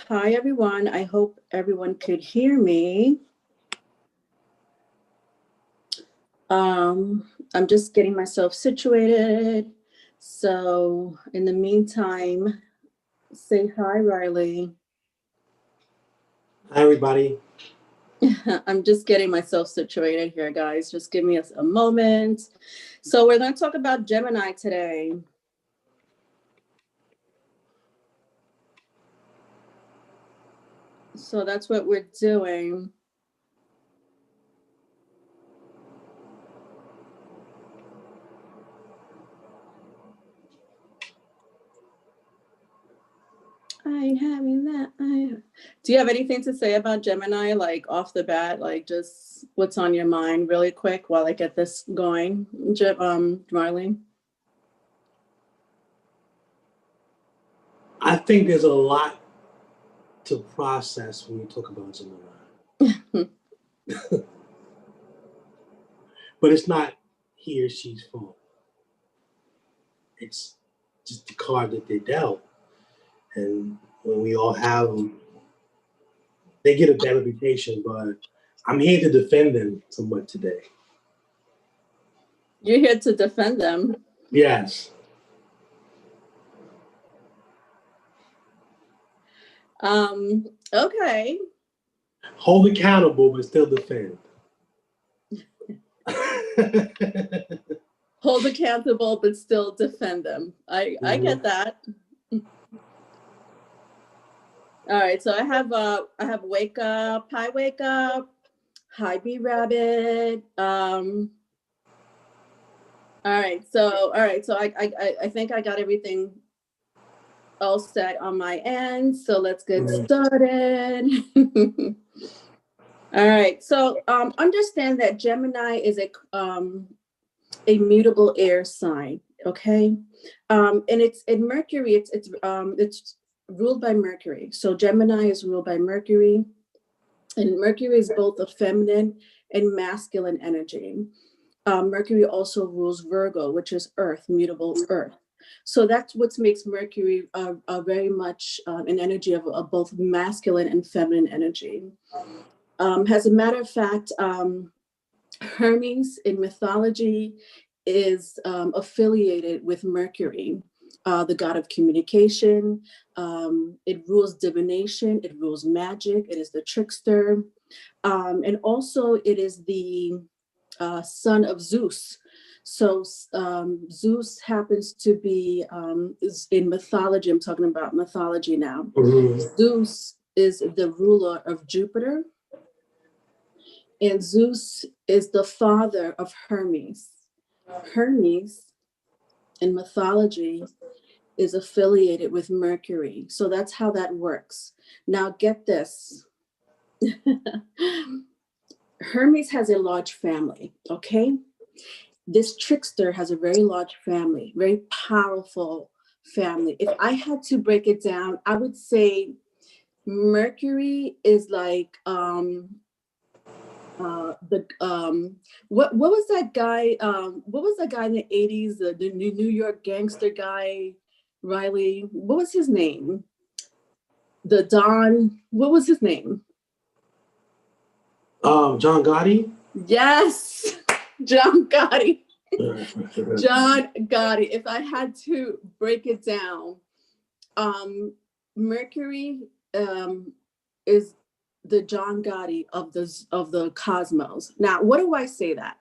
Hi, everyone. I hope everyone could hear me. I'm just getting myself situated. So in the meantime, say hi, Riley. Hi, everybody. I'm just getting myself situated here, guys. Just give me a moment. So we're going to talk about Gemini today. So that's what we're doing. I ain't having that. Do you have anything to say about Gemini, like off the bat, like just what's on your mind really quick while I get this going, Marlene? I think there's a lot to process when you talk about Gemini. But it's not he or she's fault. It's just the card that they dealt. And when we all have them, they get a bad reputation, but I'm here to defend them somewhat today. You're here to defend them. Yes. Okay. Hold accountable, but still defend. Hold accountable, but still defend them. I get that. All right, so I have wake up, hi wake up, hi bee rabbit. All right, so I think I got everything all set on my end. So let's get started. All right, so understand that Gemini is a mutable air sign. Okay, and it's in Mercury. It's ruled by Mercury. So Gemini is ruled by Mercury, and Mercury is both a feminine and masculine energy. Mercury also rules Virgo, which is Earth, mutable Earth. So that's what makes Mercury very much an energy of both masculine and feminine energy. As a matter of fact, Hermes in mythology is affiliated with Mercury, the god of communication. It rules divination, it rules magic, it is the trickster. And also it is the son of Zeus. So Zeus happens to be is in mythology. I'm talking about mythology now. Zeus is the ruler of Jupiter, and Zeus is the father of Hermes. Hermes in mythology is affiliated with Mercury. So that's how that works. Now get this. Hermes has a large family, okay? This trickster has a very large family, very powerful family. If I had to break it down, I would say Mercury is like what was that guy? What was that guy in the 80s? The New York gangster guy, Riley. What was his name? The Don. What was his name? John Gotti? Yes, John Gotti. John Gotti. If I had to break it down, Mercury is the John Gotti of the cosmos. Now, what do I say that?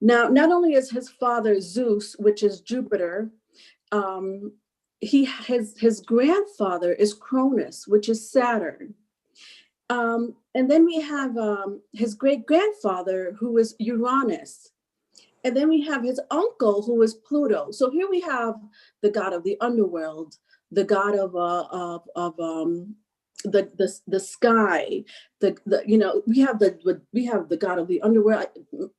Now, not only is his father Zeus, which is Jupiter, his grandfather is Cronus, which is Saturn. And then we have his great grandfather, who is Uranus. And then we have his uncle, who is Pluto. So here we have the god of the underworld, the god of the sky, we have the god of the underworld.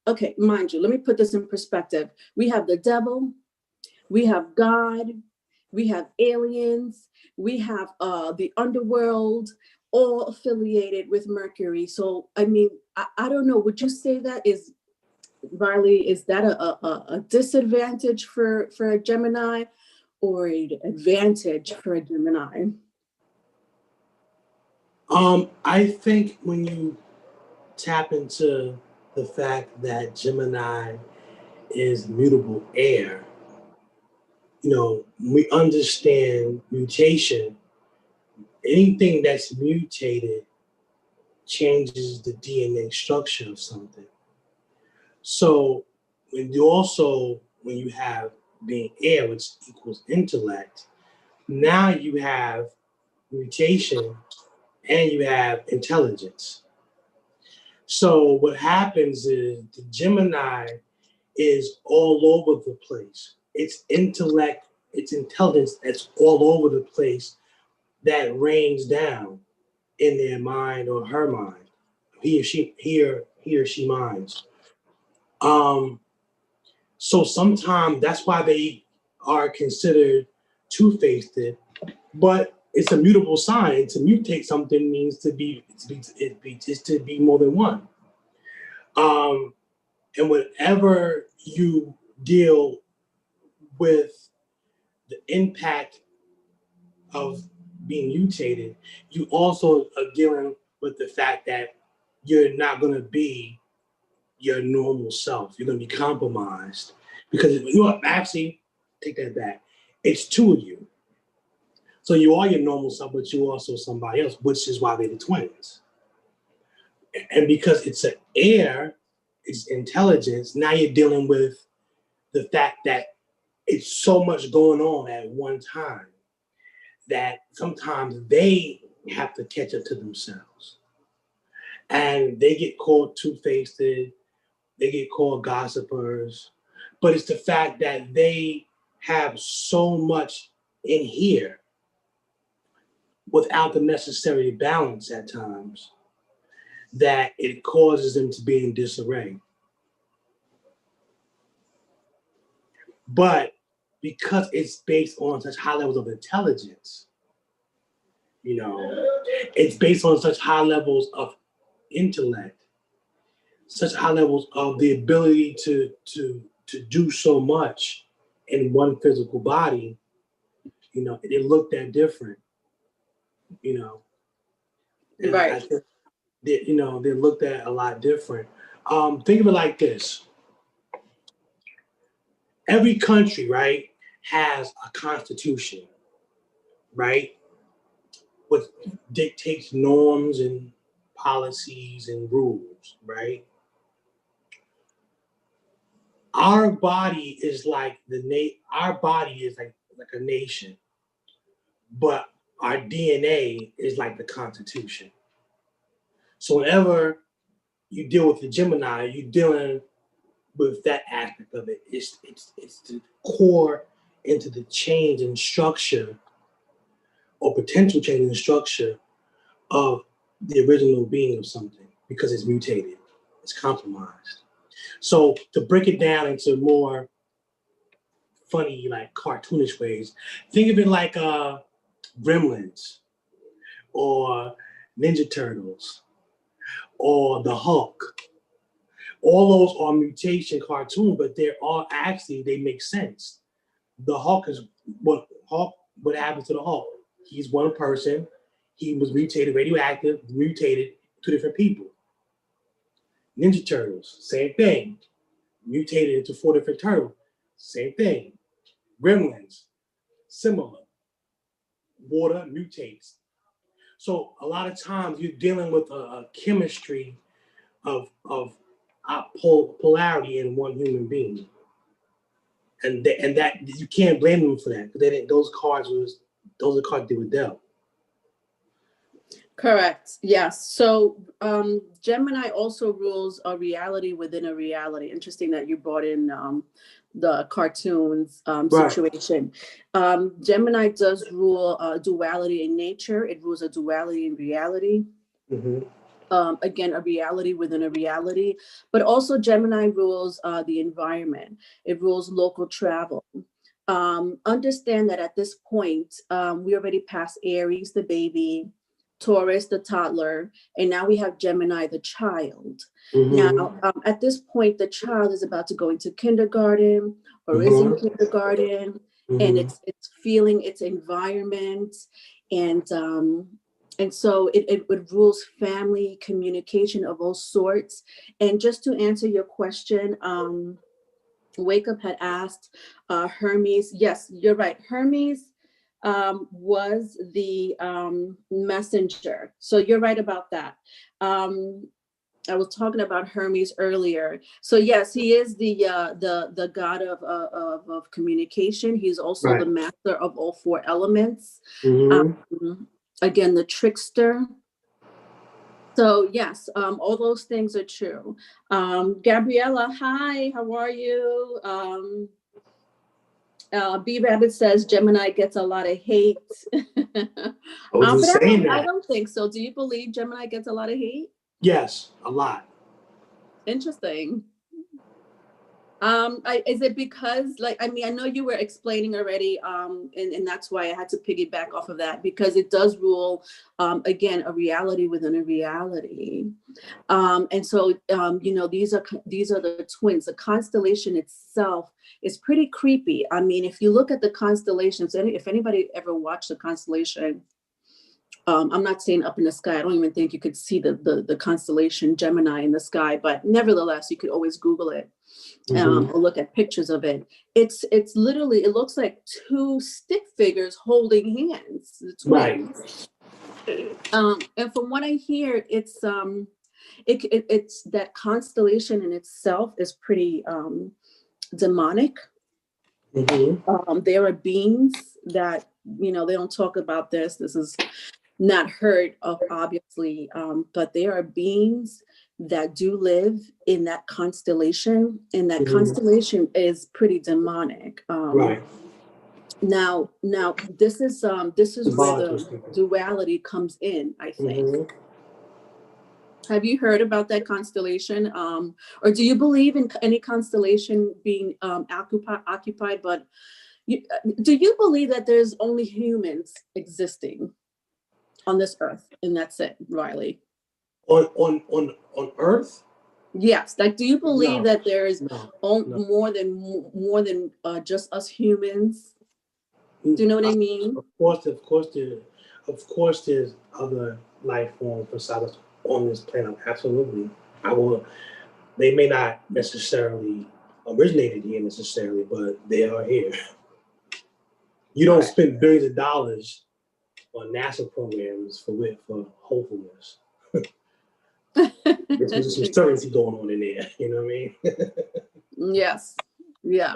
Okay, mind you, let me put this in perspective. We have the devil, we have God, we have aliens, we have the underworld, all affiliated with Mercury. So I mean, I don't know, would you say that is, Riley, is that a disadvantage for a Gemini or an advantage for a Gemini? I think when you tap into the fact that Gemini is mutable air, we understand mutation. Anything that's mutated changes the DNA structure of something. So when you have being air, which equals intellect, now you have mutation and you have intelligence. So what happens is the Gemini is all over the place. It's intellect, it's intelligence that's all over the place that rains down in their mind or her mind. He or she minds. So sometimes that's why they are considered two-faced, but it's a mutable sign. To mutate something means to be more than one. And whenever you deal with the impact of being mutated, you also are dealing with the fact that you're not going to be your normal self. You're going to be compromised because actually take that back. It's two of you. So you are your normal self, but you're also somebody else, which is why they're the twins. And because it's an air, it's intelligence, now you're dealing with the fact that it's so much going on at one time that sometimes they have to catch up to themselves. And they get called two-faced, they get called gossipers, but it's the fact that they have so much in here without the necessary balance at times that it causes them to be in disarray. But because it's based on such high levels of intelligence, it's based on such high levels of intellect, such high levels of the ability to do so much in one physical body, it looked at different, and Right. I think that, they looked at a lot different. Think of it like this. Every country, right, has a constitution, right? What dictates norms and policies and rules, right? Our body is like our body is like a nation, but our DNA is like the Constitution. So whenever you deal with the Gemini, you're dealing with that aspect of it. It's the core into the change in structure or potential change in structure of the original being of something because it's mutated, it's compromised. So to break it down into more funny, like cartoonish ways, think of it like Gremlins or Ninja Turtles or the Hulk. All those are mutation cartoons, but they make sense. The Hulk is what happens to the Hulk? He's one person. He was mutated, radioactive, mutated, two different people. Ninja Turtles, same thing. Mutated into four different turtles, same thing. Gremlins, similar. Water mutates. So a lot of times you're dealing with a chemistry of polarity in one human being, and that you can't blame them for that because those are cards they were dealt. Correct. Yes. So Gemini also rules a reality within a reality. Interesting that you brought in the cartoons situation. Gemini does rule duality in nature. It rules a duality in reality. Mm-hmm. Again, a reality within a reality. But also Gemini rules the environment. It rules local travel. Understand that at this point, we already passed Aries, the baby, Taurus, the toddler, and now we have Gemini, the child. Mm-hmm. Now, at this point, the child is about to go into kindergarten or is in kindergarten, and it's feeling its environment, and And so it rules family communication of all sorts. And just to answer your question, Wake Up had asked Hermes. Yes, you're right. Hermes was the messenger. So you're right about that. I was talking about Hermes earlier. So yes, he is the god of communication. He's also the master of all four elements. Again, the trickster. So yes, all those things are true. Gabriella, hi, how are you? B Rabbit says Gemini gets a lot of hate. But I don't think so. Do you believe Gemini gets a lot of hate? Yes, a lot. Interesting. Is it because, like, I mean, I know you were explaining already, and that's why I had to piggyback off of that, because it does rule, again, a reality within a reality. And so, you know, these are the twins. The constellation itself is pretty creepy. I mean, if you look at the constellations, if anybody ever watched the constellation, I'm not saying up in the sky. I don't even think you could see the constellation Gemini in the sky, but nevertheless, you could always Google it. Or look at pictures of it. It's literally, it looks like two stick figures holding hands, the twins. And from what I hear, it's that constellation in itself is pretty demonic. There are beings that, you know, they don't talk about this. This is not heard of, obviously, but there are beings that do live in that constellation, and that constellation is pretty demonic. Now this is where the duality comes in, I think. Have you heard about that constellation, or do you believe in any constellation being occupied? But do you believe that there's only humans existing on this earth, and that's it, Riley? On Earth? Yes. Like, do you believe that there is more than just us humans? Do you know what I mean? Of course, there's other life forms besides us on this planet. Absolutely. They may not necessarily originated here necessarily, but they are here. You don't spend billions of dollars on NASA programs for hopefulness. There's some certainty going on in there. You know what I mean? Yes. Yeah.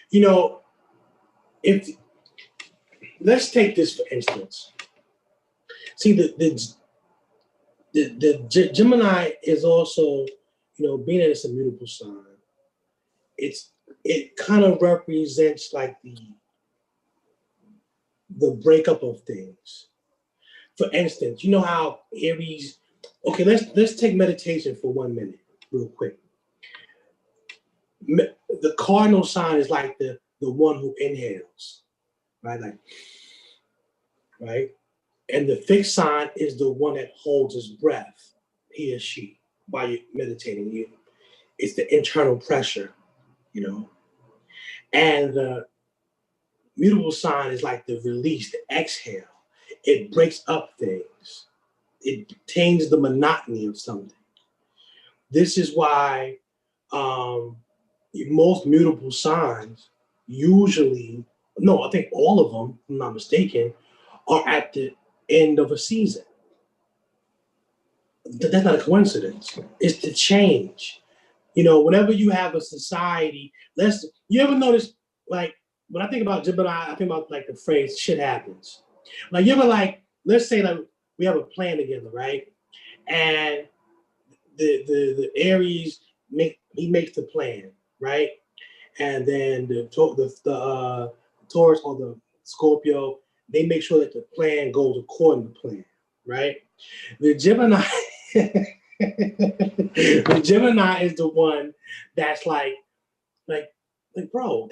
You know, let's take this for instance. See, the Gemini is also, you know, being that it's a mutable sign, it kind of represents like the breakup of things. For instance, you know how Aries. Okay, let's take meditation for 1 minute, real quick. The cardinal sign is like the one who inhales, right? Right? And the fixed sign is the one that holds his breath, he or she, while you're meditating. It's the internal pressure, you know. And the mutable sign is like the release, the exhale. It breaks up things. It tames the monotony of something. This is why most mutable signs usually, no, I think all of them, if I'm not mistaken, are at the end of a season. That's not a coincidence. It's the change. You know, whenever you have a society, you ever notice, like, when I think about Gemini, I think about like the phrase "shit happens." Like, you ever, like, let's say like we have a plan together, right? And the Aries makes the plan, right? And then the Taurus or the Scorpio, they make sure that the plan goes according to plan, right? The Gemini, the Gemini is the one that's like, bro,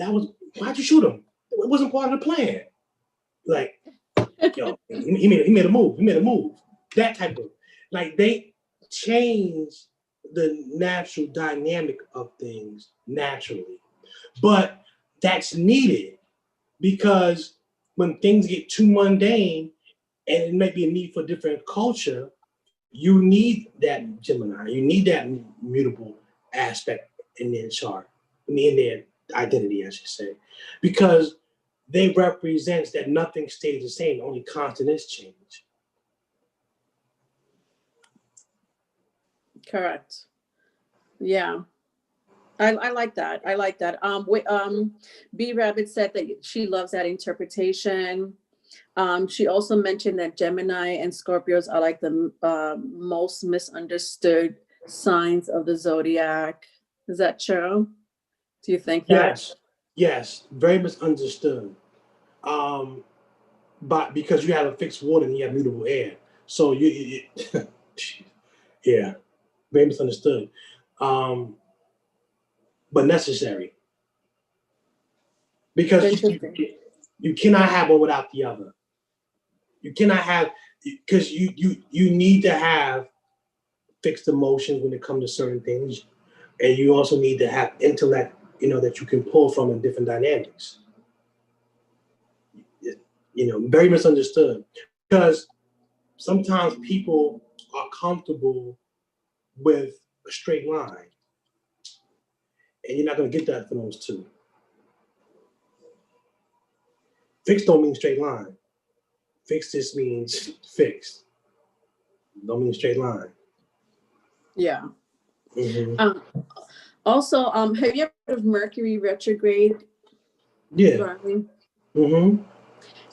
why'd you shoot him? It wasn't part of the plan. Like, yo, he made a move. He made a move. That type of, like, they change the natural dynamic of things naturally. But that's needed because when things get too mundane and it may be a need for different culture, you need that Gemini. You need that mutable aspect in their chart, in their identity, I should say, because they represents that nothing stays the same, only constant is change. Correct. Yeah. I like that. I like that. B Rabbit said that she loves that interpretation. She also mentioned that Gemini and Scorpios are like the most misunderstood signs of the zodiac. Is that true? Do you think that? Yes, very misunderstood. But because you have a fixed water and you have mutable air, so you yeah, very misunderstood. But necessary, because you cannot have one without the other. You cannot have, because you need to have fixed emotions when it comes to certain things, and you also need to have intellect, that you can pull from in different dynamics. Very misunderstood, because sometimes people are comfortable with a straight line, and you're not going to get that from those two. Fixed don't mean straight line. Fixed just means fixed. Don't mean straight line. Yeah. Mm-hmm. Also, have you ever heard of Mercury retrograde? Yeah. Mm-hmm.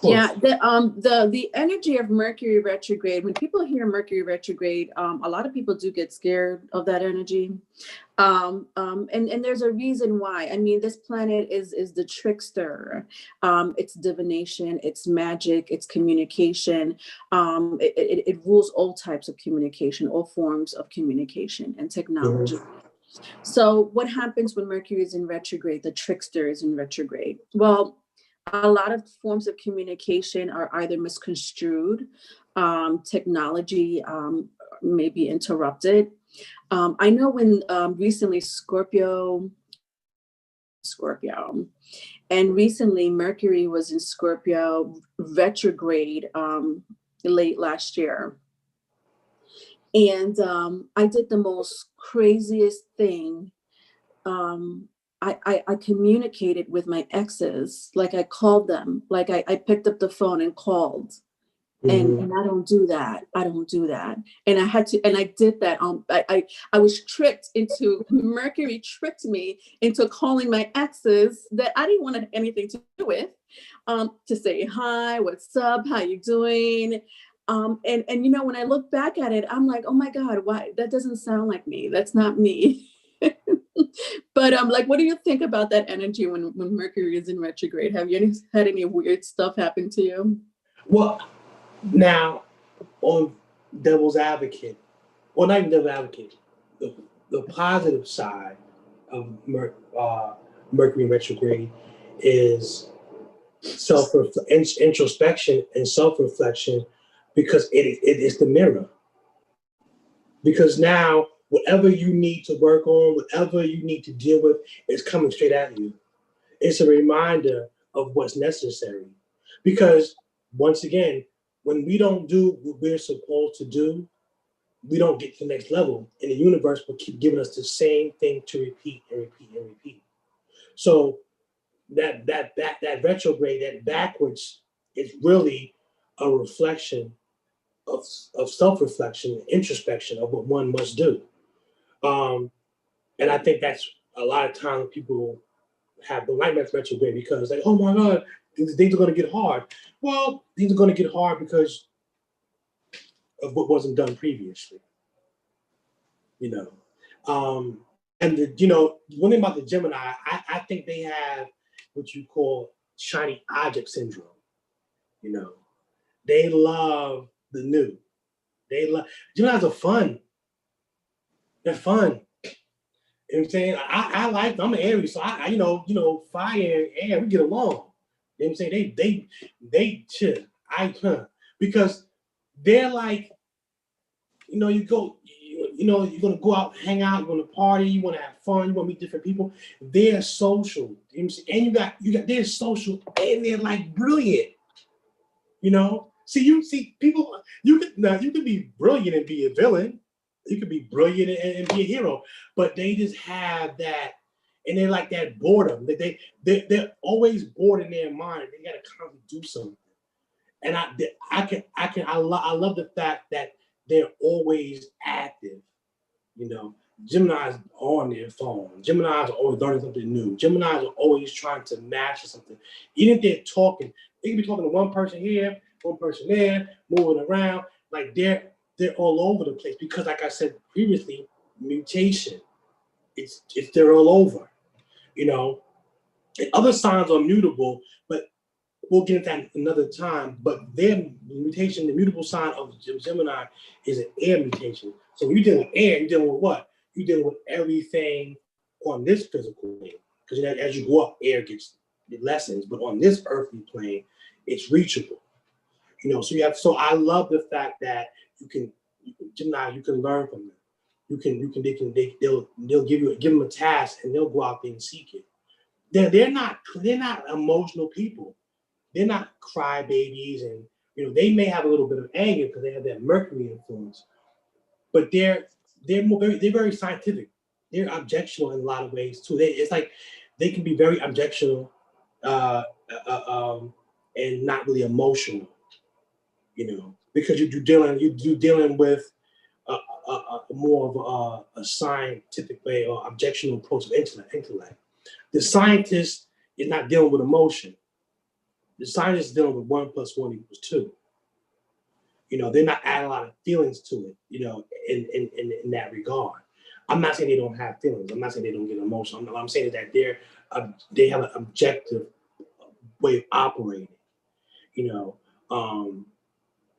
Yeah, the energy of Mercury retrograde, when people hear Mercury retrograde, a lot of people do get scared of that energy. And there's a reason why. I mean, this planet is the trickster. It's divination, it's magic, it's communication. It rules all types of communication, all forms of communication and technology. Mm-hmm. So what happens when Mercury is in retrograde? The trickster is in retrograde. Well, a lot of forms of communication are either misconstrued, technology may be interrupted. I know when recently Scorpio, and recently Mercury was in Scorpio retrograde late last year. And I did the most craziest thing. I communicated with my exes, like I called them, like I picked up the phone and called. Mm-hmm. And I don't do that. And I did that. I was tricked into, Mercury tricked me into calling my exes that I didn't want anything to do with, to say, hi, what's up? How you doing? And when I look back at it, I'm like, oh my God, why? That doesn't sound like me. That's not me. But what do you think about that energy when Mercury is in retrograde? Have you had any weird stuff happen to you? Well, now on devil's advocate, well, not even devil's advocate, the positive side of Mercury retrograde is introspection and self-reflection, because it is the mirror. Because now, whatever you need to work on, whatever you need to deal with, is coming straight at you. It's a reminder of what's necessary. Because once again, when we don't do what we're supposed to do, we don't get to the next level. And the universe will keep giving us the same thing to repeat and repeat and repeat. So that retrograde, that backwards, is really a reflection of self-reflection, introspection of what one must do. And I think that's a lot of times people have the nightmare retrograde, because like, oh my God, things are going to get hard. Well, things are going to get hard because of what wasn't done previously. And one thing about the Gemini, I think they have what you call shiny object syndrome. They love the new. Geminis are fun. They're fun. You know what I'm saying? I'm an Aries, so I fire and air, we get along. You know what I'm saying? They chill. Because they're like, you go, you're gonna go out, hang out, you want to party, you want to have fun, you want to meet different people. They're social. You know what I'm saying? And you got they're social, and they're like brilliant. You know, see people. You could be brilliant and be a villain. You could be brilliant and be a hero, but they just have that, and they like that boredom. They're always bored in their mind. They got to constantly do something. And I love the fact that they're always active. You know, Gemini's on their phone. Gemini's are always learning something new. Gemini's are always trying to master something. Even if they're talking, they can be talking to one person here, one person there, moving around. Like they're all over the place because, like I said previously, mutation. It's they're all over. You know, and other signs are mutable, but we'll get into that another time. But their mutation, the mutable sign of Gemini, is an air mutation. So when you're dealing with air, you're dealing with what? You're dealing with everything on this physical plane. Because as you go up, air gets it lessens. But on this earthly plane, it's reachable. You know, so I love the fact that Gemini, you can learn from them. They'll give them a task and they'll go out there and seek it. They're not emotional people. They're not crybabies, and they may have a little bit of anger because they have that Mercury influence, but they're very scientific. They're objectional in a lot of ways too. It's like they can be very objectional and not really emotional, because you're dealing with more of a scientific way or objectional approach of intellect. The scientist is not dealing with emotion. The scientist is dealing with 1 + 1 = 2. They're not adding a lot of feelings to it, in that regard. I'm not saying they don't have feelings. I'm not saying they don't get emotional. I'm saying that they have an objective way of operating.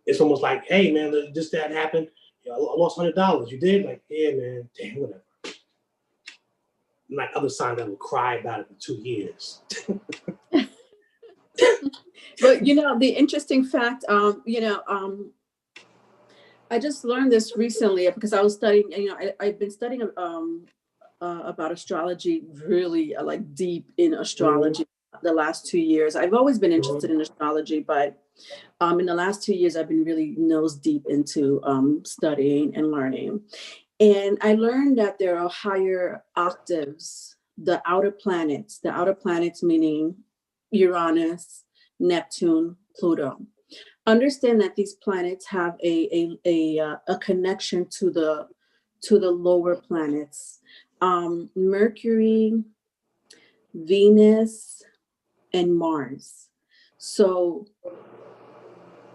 It's almost like, hey man, that happened. I lost $100. You did? Like, yeah, man, damn, whatever. Like other signs that will cry about it for 2 years. But the interesting fact, I just learned this recently because I was studying. I've been studying about astrology, really like deep in astrology. The last 2 years. I've always been interested in astrology, but in the last 2 years, I've been really nose deep into studying and learning. And I learned that there are higher octaves, the outer planets meaning Uranus, Neptune, Pluto. Understand that these planets have a connection to the lower planets. Mercury, Venus, and Mars. So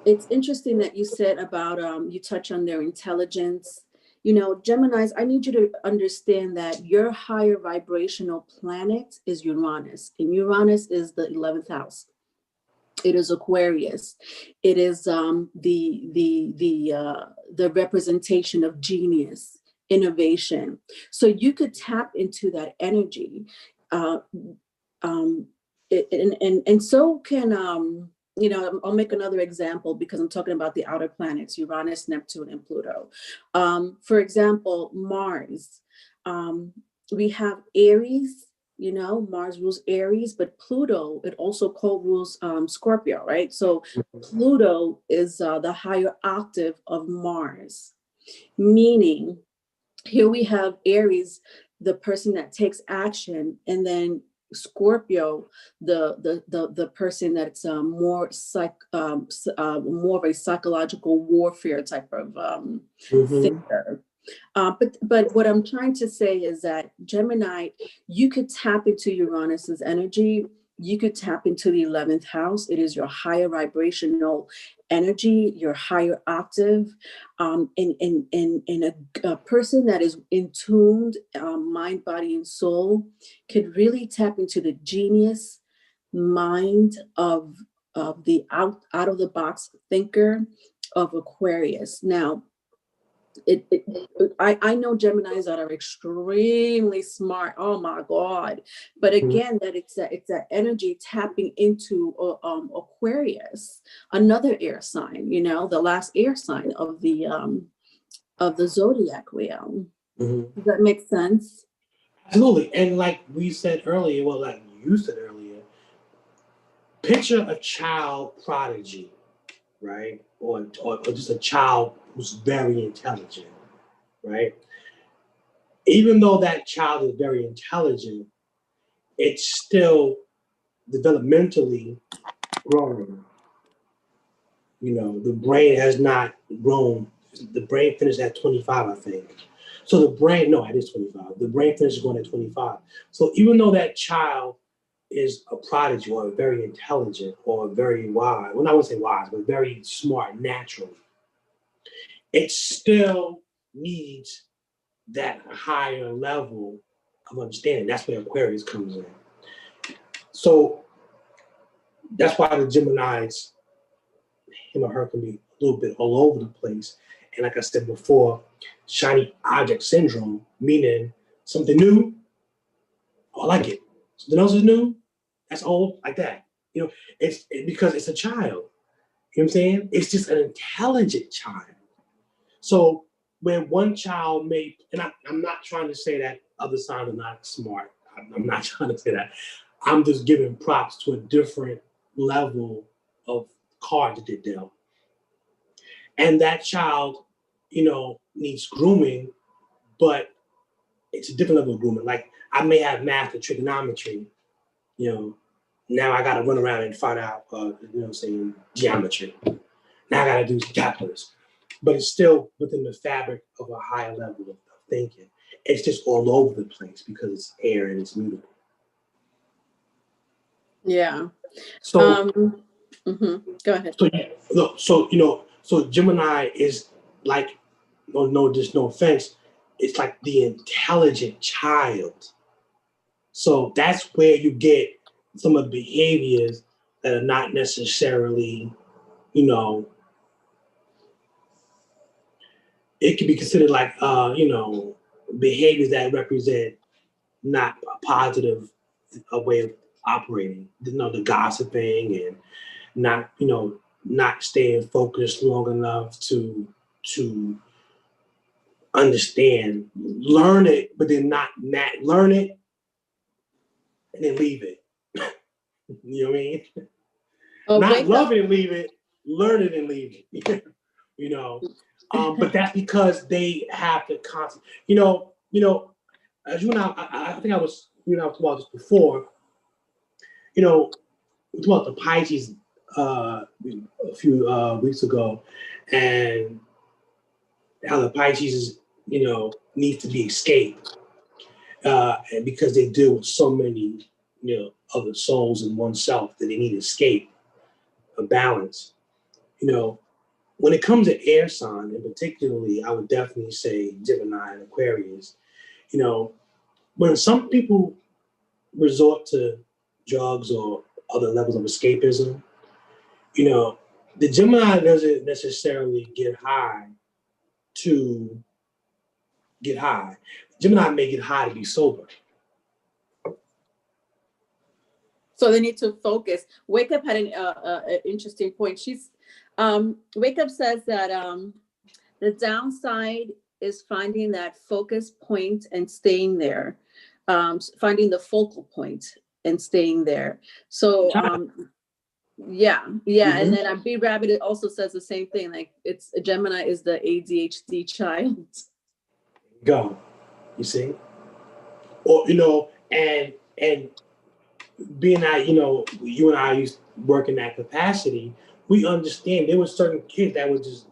it's interesting that you said about you touch on their intelligence. Geminis, I need you to understand that your higher vibrational planet is Uranus, and Uranus is the 11th house. It is Aquarius. It is the representation of genius, innovation. So you could tap into that energy, and so can I'll make another example because I'm talking about the outer planets, Uranus, Neptune, and Pluto. For example, Mars. We have Aries. Mars rules Aries, but Pluto, it also co-rules Scorpio, right? So Pluto is the higher octave of Mars, meaning here we have Aries, the person that takes action, and then Scorpio, the person that's more of a psychological warfare type of thinker. But what I'm trying to say is that Gemini, you could tap into Uranus's energy. You could tap into the 11th house. It is your higher vibrational energy, your higher octave, and a person that is in tuned, mind, body, and soul, could really tap into the genius mind of the out of the box thinker of Aquarius. Now, I know Geminis that are extremely smart. Oh my God! But again, that it's that energy tapping into Aquarius, another air sign. The last air sign of the zodiac wheel. Does that make sense? Absolutely. And like we said earlier, like you said earlier, picture a child prodigy. right? Or just a child who's very intelligent, right? Even though that child is very intelligent, it's still developmentally growing. You know, the brain has not grown. The brain finished at 25, I think. So the brain, no, it is 25. The brain finishes growing at 25. So even though that child is a prodigy or very intelligent or very wise, well, I wouldn't say wise, but very smart naturally, it still needs that higher level of understanding. That's where Aquarius comes in. So that's why the Geminis, him or her, can be a little bit all over the place. And like I said before, shiny object syndrome, meaning something new, oh, I like it. Something else is new, that's old, like that. You know, it's because it's a child. You know what I'm saying? It's just an intelligent child. So when one child may, and I'm not trying to say that other side are not smart. I'm not trying to say that. I'm just giving props to a different level of card that they dealt. And that child, you know, needs grooming, but it's a different level of grooming. Like I may have math or trigonometry, you know, now I got to run around and find out, you know what I'm saying, geometry. Now I got to do calculus. But it's still within the fabric of a higher level of thinking. It's just all over the place because it's air and it's mutable. Yeah. So, Go ahead. So Gemini is like, just no offense, it's like the intelligent child. So that's where you get some of the behaviors that are not necessarily, you know, it can be considered like, you know, behaviors that represent not a positive way of operating. You know, the gossiping and not, you know, not staying focused long enough to understand, learn it, but then not learn it and then leave it. You know what I mean? Not love it and leave it, learn it and leave it. You know, but that's because they have to constantly, you know, as you and I think I was, you know, I talked about this before. You know, we talked about the Pisces a few weeks ago, and how the Pisces is, you know, needs to be escaped, and because they deal with so many, you know, other souls in oneself that they need escape, a balance. You know, when it comes to air sign, and particularly, I would definitely say Gemini and Aquarius. You know, when some people resort to drugs or other levels of escapism, you know, the Gemini doesn't necessarily get high to get high. Gemini may get high to be sober. So they need to focus. Wake Up had an interesting point. Wake Up says that the downside is finding that focus point and staying there, finding the focal point and staying there. So yeah. And then B Rabbit also says the same thing. Like it's Gemini is the ADHD child. Go, you see, or you know, and being that, you know, you and I used to work in that capacity, we understand there were certain kids that were just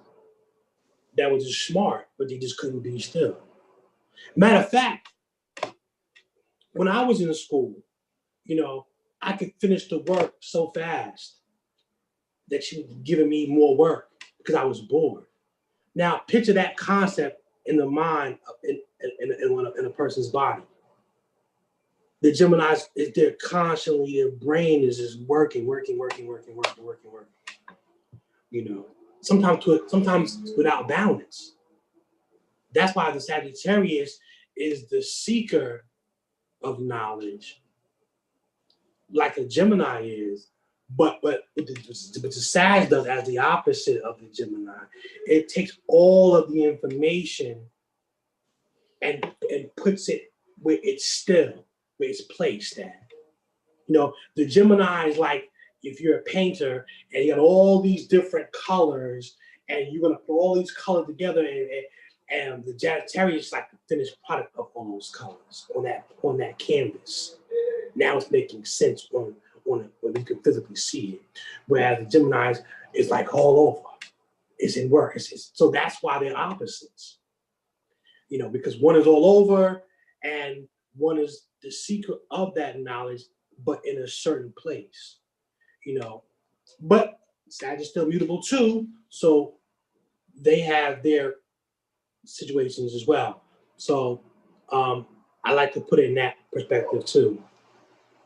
smart, but they just couldn't be still. Matter of fact, when I was in school, you know, I could finish the work so fast that she was giving me more work because I was bored. Now, picture that concept in the mind in a person's body. The Geminis, they're constantly, their brain is just working. You know, sometimes without balance. That's why the Sagittarius is the seeker of knowledge, like a Gemini is. But the Sag does as the opposite of the Gemini. It takes all of the information and puts it where it's still, where it's placed at. You know, the Gemini is like if you're a painter and you got all these different colors and you're gonna put all these colors together, and the Sagittarius is like the finished product of all those colors on that canvas. Now it's making sense when you can physically see it. Whereas the Gemini is like all over. It's in work. So that's why they're opposites. You know, because one is all over and one is the secret of that knowledge, but in a certain place. You know, but Sag is still mutable too, so they have their situations as well. So I like to put it in that perspective too.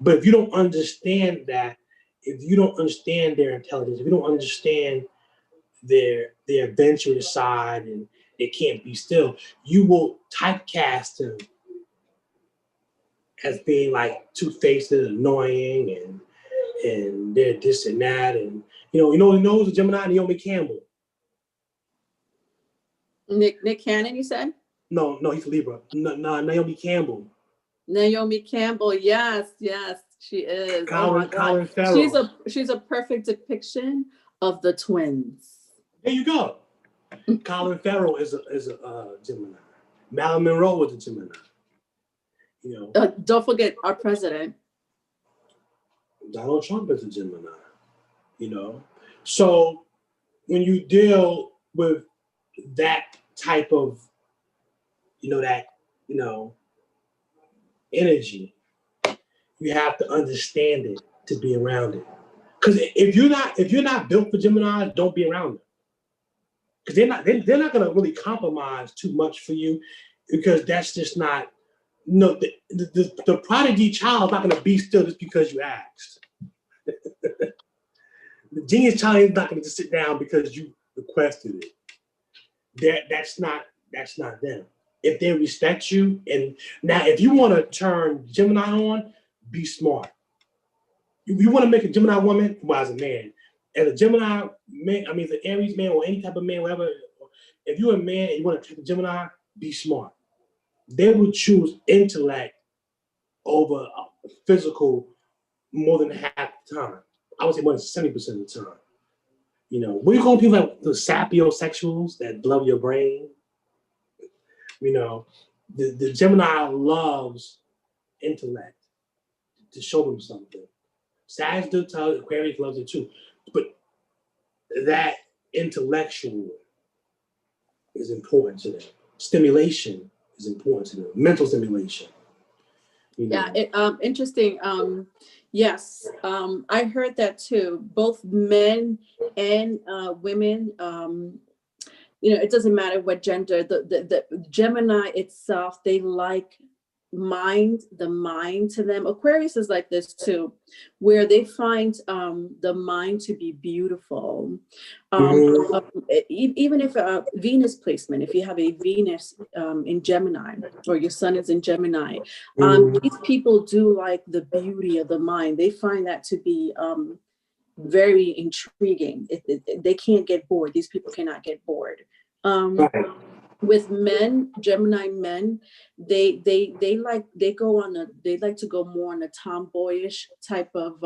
But if you don't understand that, if you don't understand their intelligence, if you don't understand their adventurous side and they can't be still, you will typecast them as being like two-faced and annoying and they're this and that. And who knows the Gemini? Naomi Campbell. Nick Cannon, you said? No, he's a Libra. No, Naomi Campbell. Naomi Campbell, yes, she is. Colin Farrell. She's a perfect depiction of the twins. There you go. Colin Farrell is a Gemini. Marilyn Monroe was a Gemini. Don't forget our president. Donald Trump is a Gemini. So when you deal with that type of energy, you have to understand it to be around it. Because if you're not built for Gemini, don't be around them. Because they're not going to really compromise too much for you, because that's just not. The prodigy child is not going to be still just because you asked. The genius child is not going to just sit down because you requested it. That's not them. If they respect you, and now if you want to turn Gemini on, be smart. You want to make a Gemini woman, well, as a man, as a Gemini man, as an Aries man or any type of man, whatever. If you're a man and you want to take a Gemini, be smart. They would choose intellect over physical more than half the time. I would say more than 70% of the time. What do you call people like the sapiosexuals that blow your brain? The Gemini loves intellect to show them something. Sag do tell Aquarius loves it too. But that intellectual is important to them. Stimulation is important to them. Mental stimulation. Yeah, interesting. Yes, I heard that too. Both men and women. It doesn't matter what gender. The Gemini itself, they like the mind to them. Aquarius is like this too, where they find the mind to be beautiful. Even if Venus placement, if you have a Venus in Gemini or your sun is in Gemini, these people do like the beauty of the mind. They find that to be very intriguing. They can't get bored. These people cannot get bored. With men, Gemini men, they like to go more on a tomboyish type of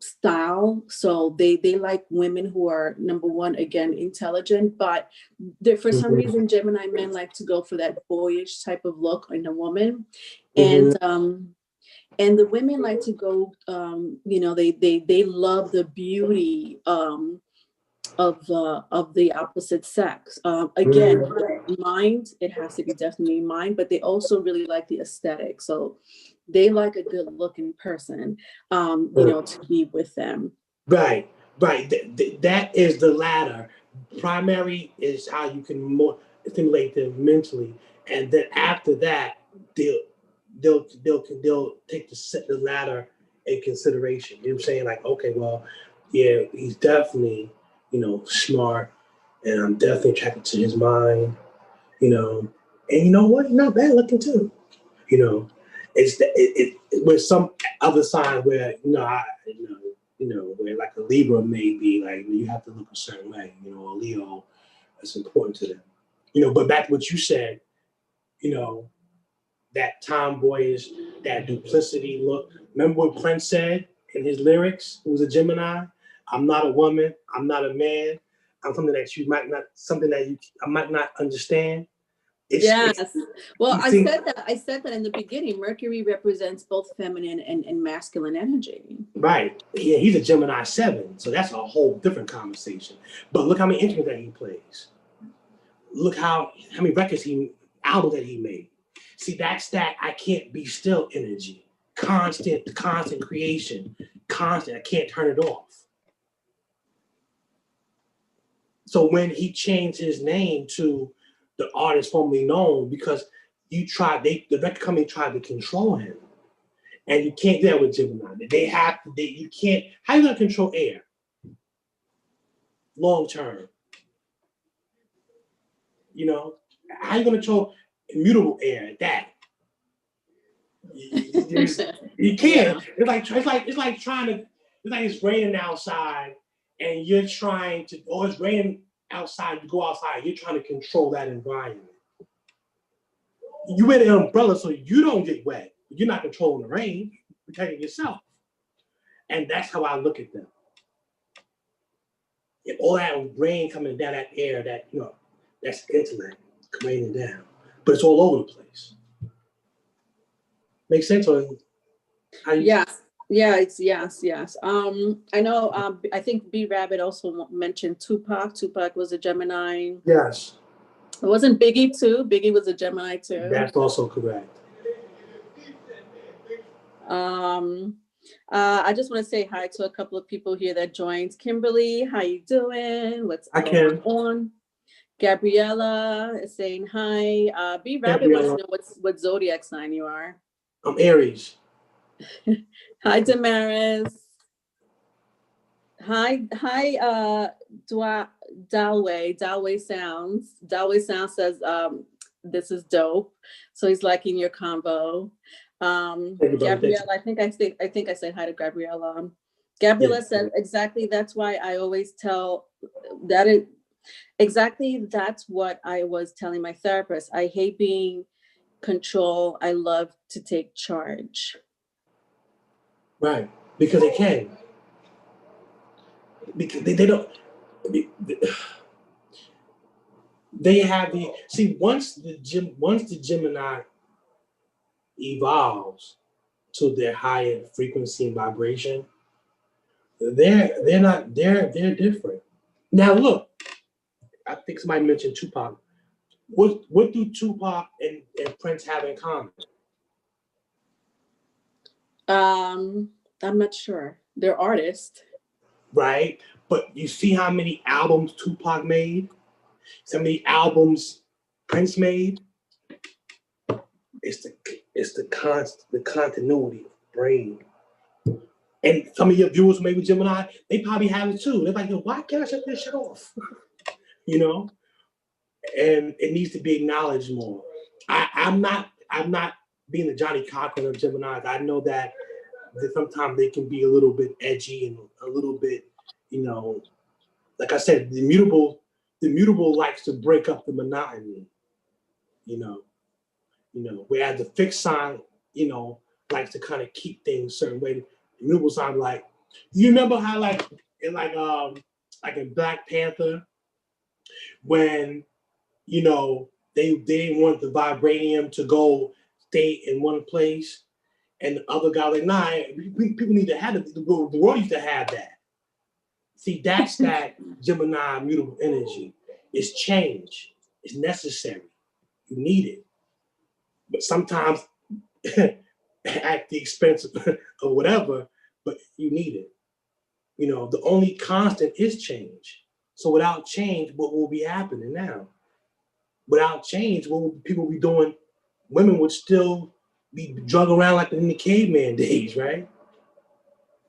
style. So they like women who are, number one, again, intelligent, but for some reason Gemini men like to go for that boyish type of look in a woman. And the women like to go, they love the beauty of the opposite sex. Again, mind, it has to be definitely mind, but they also really like the aesthetic. So they like a good looking person, to be with them. Right. That is the latter. Primary is how you can more stimulate them mentally, and then after that, they'll take the latter in consideration. You know what I'm saying? Like, okay, well, yeah, he's definitely smart, and I'm definitely attracted to his mind, and you know what? He's not bad looking too, It's with some other sign where where like a Libra may be like you have to look a certain way, a Leo, that's important to them, But back to what you said, that tomboyish, that duplicity look. Remember what Prince said in his lyrics, who's a Gemini. I'm not a woman. I'm not a man. I'm something that you might not, I might not understand. Yes. Well, I see, said that in the beginning. Mercury represents both feminine and masculine energy. Right. Yeah, he's a Gemini 7, so that's a whole different conversation. But look how many instruments that he plays. Look how many albums that he made. See, that's that I can't be still energy. Constant creation. Constant. I can't turn it off. So when he changed his name to the artist formerly known, because the record company tried to control him. And you can't do that with Gemini. You can't, how are you gonna control air? Long term. You know, how are you gonna control immutable air at that? You can't. Yeah. It's like it's raining outside and you're trying to, or it's raining outside, you go outside, you're trying to control that environment. You wear an umbrella so you don't get wet. You're not controlling the rain, you're protecting yourself. And that's how I look at them. If all that rain coming down, that air, that, you know, that's intellect raining down. But it's all over the place. Make sense? Or how you... Yes. Yeah, it's yes. I know, I think B Rabbit also mentioned Tupac. Tupac was a Gemini. Yes. It wasn't Biggie too. Biggie was a Gemini too. That's also correct. I just want to say hi to a couple of people here that joined. Kimberly, how you doing? What's going on? Gabriella is saying hi. B Rabbit wants to know what zodiac sign you are. I'm Aries. Hi, Damaris. Hi, Dalway Sounds. Dalway Sounds says, this is dope. So he's liking your convo. Gabriella, I think I said hi to Gabriella. Gabriella said, exactly, that's why I always tell that it, exactly, that's what I was telling my therapist. I hate being control. I love to take charge. Right, because they can. Because they don't. They have the see once the Gemini evolves to their higher frequency and vibration, they're different. Now look, I think somebody mentioned Tupac. What do Tupac and Prince have in common? I'm not sure. They're artists. Right? But you see how many albums Tupac made? So many albums Prince made? It's the continuity of brain. And some of your viewers maybe Gemini, they probably have it too. They're like, yo, why can't I shut this shit off? You know? And it needs to be acknowledged more. I'm not being the Johnny Cochran of Geminis. I know that sometimes they can be a little bit edgy and a little bit, you know, like I said, the immutable likes to break up the monotony, you know, whereas the fixed sign, you know, likes to kind of keep things a certain way. The immutable sign, like, you remember how like in Black Panther, when, you know, they didn't want the vibranium to go stay in one place, and the other guy like, nah, people need to have it. The world used to have that. See, that's that Gemini mutable energy. It's change. It's necessary. You need it. But sometimes at the expense of whatever, but you need it. You know, the only constant is change. So without change, what will be happening now? Without change, what would people be doing? Women would still be drug around like in the caveman days, right?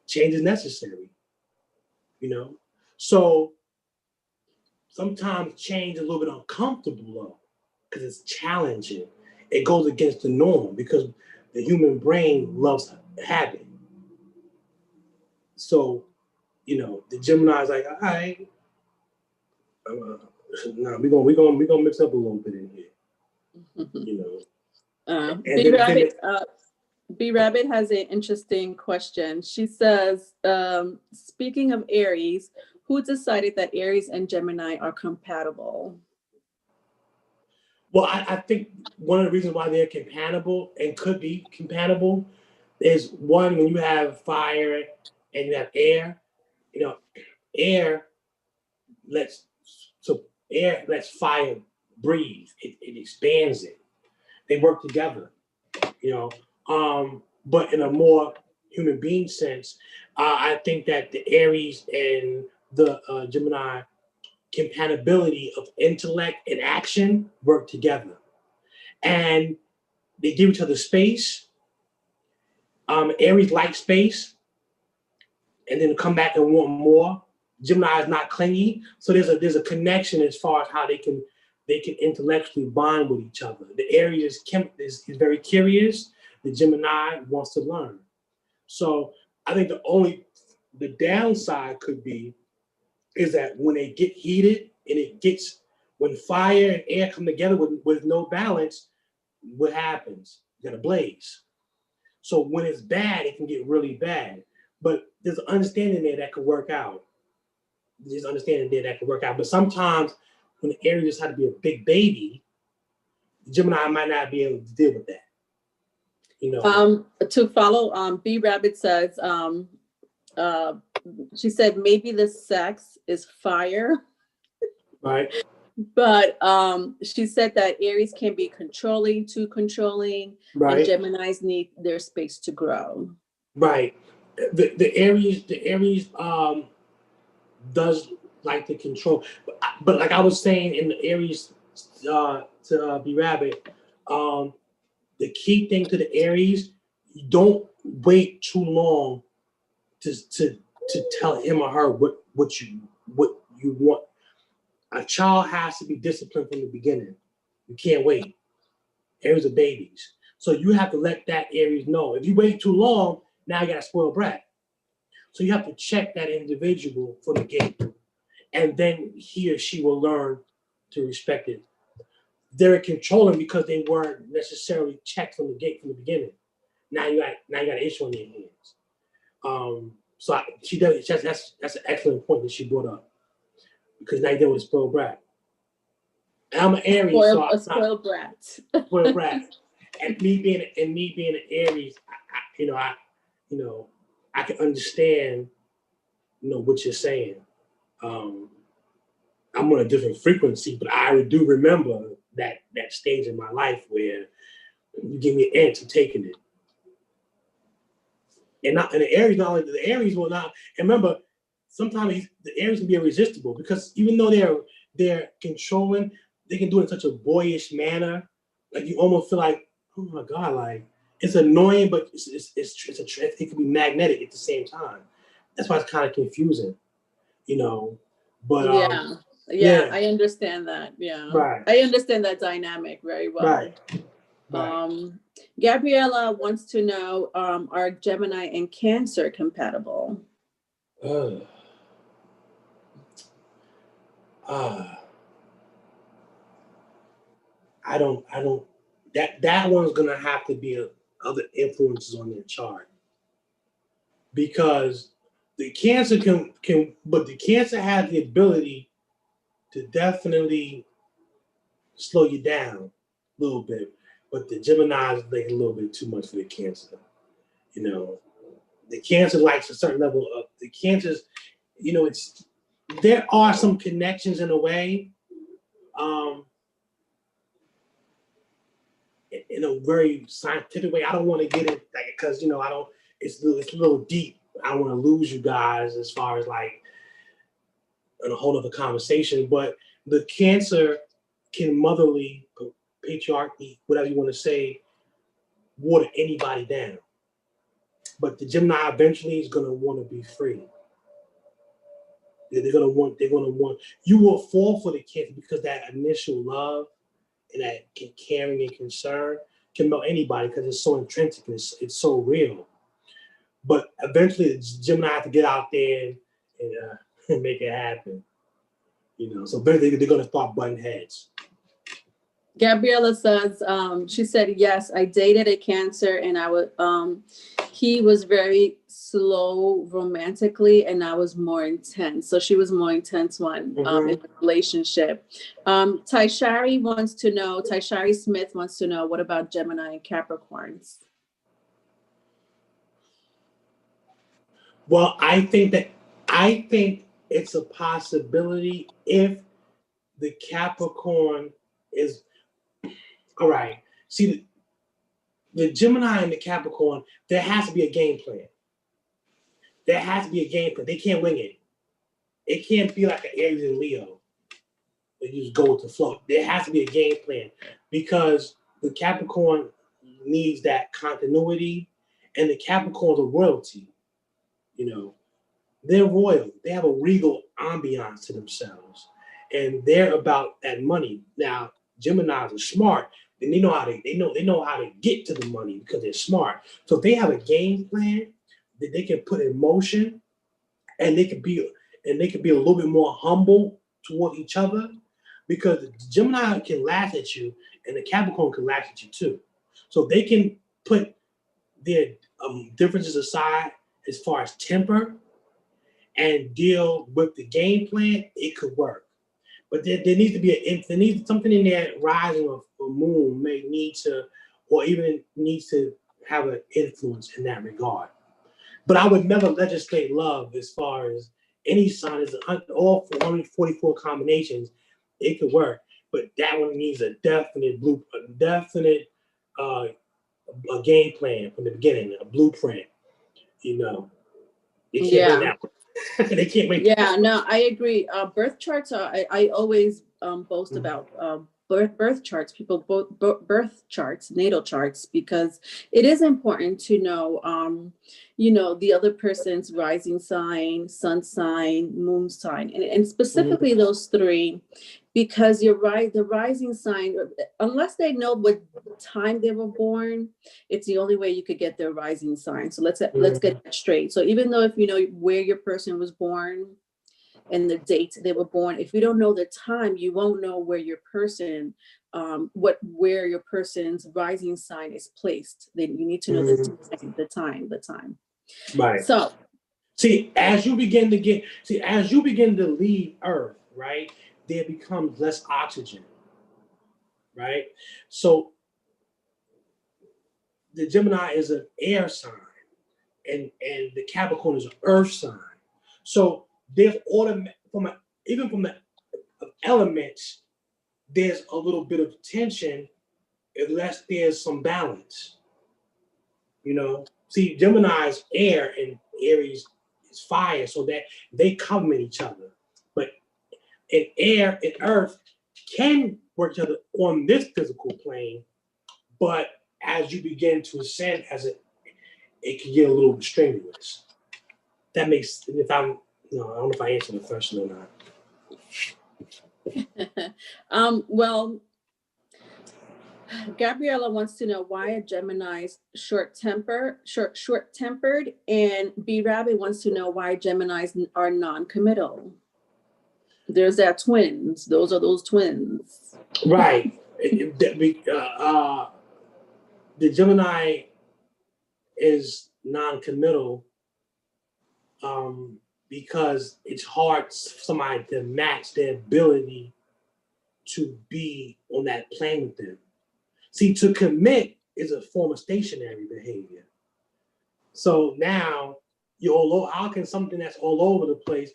Change is necessary, you know? So sometimes change is a little bit uncomfortable though, because it's challenging. It goes against the norm because the human brain loves habit. So, you know, the Gemini's like, all right, nah, we're gonna mix up a little bit in here, you know. B Rabbit has an interesting question. She says, speaking of Aries, who decided that Aries and Gemini are compatible? Well, I think one of the reasons why they're compatible and could be compatible is one, when you have fire and you have air, you know, air lets air lets fire breathe. It expands it. They work together, you know. But in a more human being sense, I think that the Aries and the Gemini compatibility of intellect and action work together, and they give each other space. Aries likes space, and then come back and want more. Gemini is not clingy, so there's a connection as far as how they can intellectually bond with each other. The Aries is very curious. The Gemini wants to learn. So I think the downside could be is that when they get heated and when fire and air come together with no balance, what happens? You got a blaze. So when it's bad, it can get really bad. But there's an understanding there that could work out. There's understanding there that could work out. But sometimes when the Aries has to be a big baby, Gemini might not be able to deal with that. You know. To follow, B Rabbit says, she said maybe the sex is fire. Right. But she said that Aries can be controlling, too controlling, right. and Geminis need their space to grow. Right. The Aries does like to control, but like I was saying in the Aries to B Rabbit, the key thing to the Aries, you don't wait too long to tell him or her what you want. A child has to be disciplined from the beginning. You can't wait. Aries are babies. So you have to let that Aries know. If you wait too long, now you got a spoiled brat. So you have to check that individual from the gate. And then he or she will learn to respect it. They're controlling because they weren't necessarily checked from the gate from the beginning. Now you got an issue on your hands. So she does. That's an excellent point that she brought up, because now you're dealing with a spoiled brat. And I'm an Aries, a spoiled brat. Spoiled brat. And me being an Aries, I can understand, what you're saying. I'm on a different frequency, but I do remember that stage in my life where you give me an inch, I'm taking it. And the Aries, not only the Aries will not. And remember, sometimes the Aries can be irresistible, because even though they're controlling, they can do it in such a boyish manner. Like you almost feel like, oh my God, like it's annoying, but it can be magnetic at the same time. That's why it's kind of confusing, But yeah, I understand that. Yeah, right. I understand that dynamic very well. Right. Gabriella wants to know, are Gemini and Cancer compatible? I don't that one's gonna have to be other influences on their chart, because the Cancer but the Cancer has the ability to definitely slow you down a little bit, but the Gemini is like a little bit too much for the Cancer. The Cancer likes a certain level of the Cancers. There are some connections in a way. In a very scientific way. I don't want to get it because I don't. It's a little deep. I don't want to lose you guys as far as like in a whole other conversation. But the Cancer can motherly, patriarchy, whatever you want to say, water anybody down. But the Gemini eventually is going to want to be free. They're going to want. You will fall for the Cancer because that initial love and that caring and concern can melt anybody, because it's so intrinsic and it's so real. But eventually, the Gemini have to get out there and make it happen. So eventually they're going to start butting heads. Gabriella says, she said, yes, I dated a Cancer, and he was very slow romantically, and I was more intense. So she was more intense one in the relationship. Taishari Smith wants to know, what about Gemini and Capricorns? Well, I think it's a possibility if the Capricorn is all right. See, the Gemini and the Capricorn, there has to be a game plan. There has to be a game plan. They can't wing it. It can't be like an Aries and Leo. You just go with the flow. There has to be a game plan because the Capricorn needs that continuity, and the Capricorns are royalty. You know, they're royal. They have a regal ambiance to themselves, and they're about that money. Now, Geminis are smart, and they know how to get to the money because they're smart. So if they have a game plan that they can put in motion, and they can be a little bit more humble toward each other, because the Gemini can laugh at you, and the Capricorn can laugh at you too. So they can put their differences aside as far as temper and deal with the game plan. It could work, but there needs to be something in that rising of a moon may need to, or even needs to have an influence in that regard. But I would never legislate love as far as any sign is all 44 combinations. It could work, but that one needs a definite a game plan from the beginning, a blueprint. You know, they can't win that one. They can't win. Yeah, no, I agree. Birth charts are. I always boast about birth charts. People birth charts, natal charts, because it is important to know. The other person's rising sign, sun sign, moon sign, and specifically those three, because you're right. The rising sign, unless they know what time they were born, it's the only way you could get their rising sign. So let's get that straight. So even though if you know where your person was born and the date they were born, if you don't know the time, you won't know where your person, where your person's rising sign is placed. Then you need to know the time. Right. So, as you begin to leave Earth, right, there becomes less oxygen, right? So the Gemini is an air sign, and the Capricorn is an earth sign. So there's even from the elements, there's a little bit of tension unless there's some balance. See, Gemini is air and Aries is fire, so that they complement each other. But in air and earth can work together on this physical plane, but as you begin to ascend, it can get a little strenuous. That makes, I don't know if I answered the question or not. Well, Gabriella wants to know why are Geminis short-tempered, and B Rabbit wants to know why Geminis are non-committal. There's that twins. Those are those twins. Right. The Gemini is non-committal because it's hard for somebody to match their ability to be on that plane with them. See, to commit is a form of stationary behavior. So now you're all over. How can something that's all over the place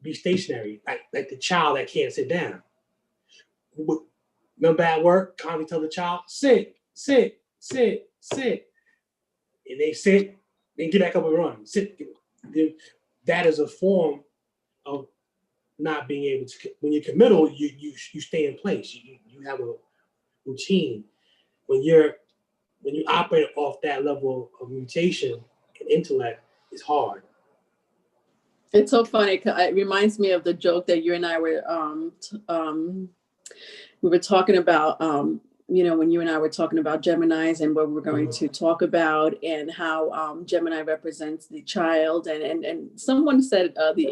be stationary? Like the child that can't sit down. Remember at work, constantly tell the child, sit, sit, sit, sit. And they sit, then get back up and run. Sit. That is a form of not being able to. When you're committal, you stay in place. You have a routine. When you operate off that level of mutation and intellect, it's hard. It's so funny. It reminds me of the joke that you and I were we were talking about. When you and I were talking about Geminis and what we're going to talk about, and how Gemini represents the child, and someone said the